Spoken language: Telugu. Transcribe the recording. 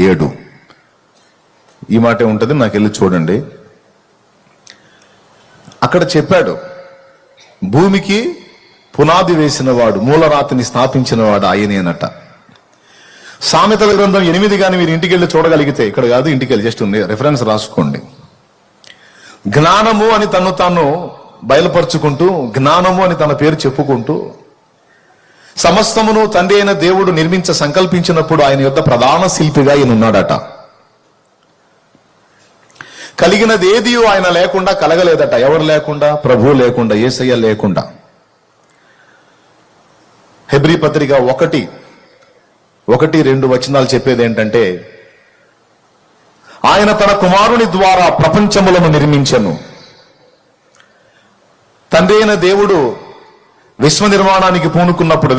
7 ఈ మాటే ఉంటుంది, నాకు వెళ్ళి చూడండి. అక్కడ చెప్పాడు, భూమికి పునాది వేసిన వాడు, మూలరాతిని స్థాపించిన వాడు ఆయనేనట. సామెతల గ్రంథం 8 కానీ మీరు ఇంటికి వెళ్ళి చూడగలిగితే, ఇక్కడ కాదు ఇంటికి వెళ్ళి జస్ట్ ఉంది రెఫరెన్స్ రాసుకోండి. జ్ఞానము అని తను తాను బయలుపరుచుకుంటూ, జ్ఞానము అని తన పేరు చెప్పుకుంటూ, సమస్తమును తండ్రి అయిన దేవుడు నిర్మించ సంకల్పించినప్పుడు ఆయన యొక్క ప్రధాన శిల్పిగా ఈయన ఉన్నాడట. కలిగినది ఏది ఆయన లేకుండా కలగలేదట. ఎవరు లేకుండా? ప్రభువు లేకుండా, యేసయ్య లేకుండా. హెబ్రీ పత్రిక 1:2 వచనాలు చెప్పేది ఏంటంటే, ఆయన తన కుమారుని ద్వారా ప్రపంచములను నిర్మించెను. తండ్రి అయిన దేవుడు విశ్వ నిర్మాణానికి పూనుకున్నప్పుడు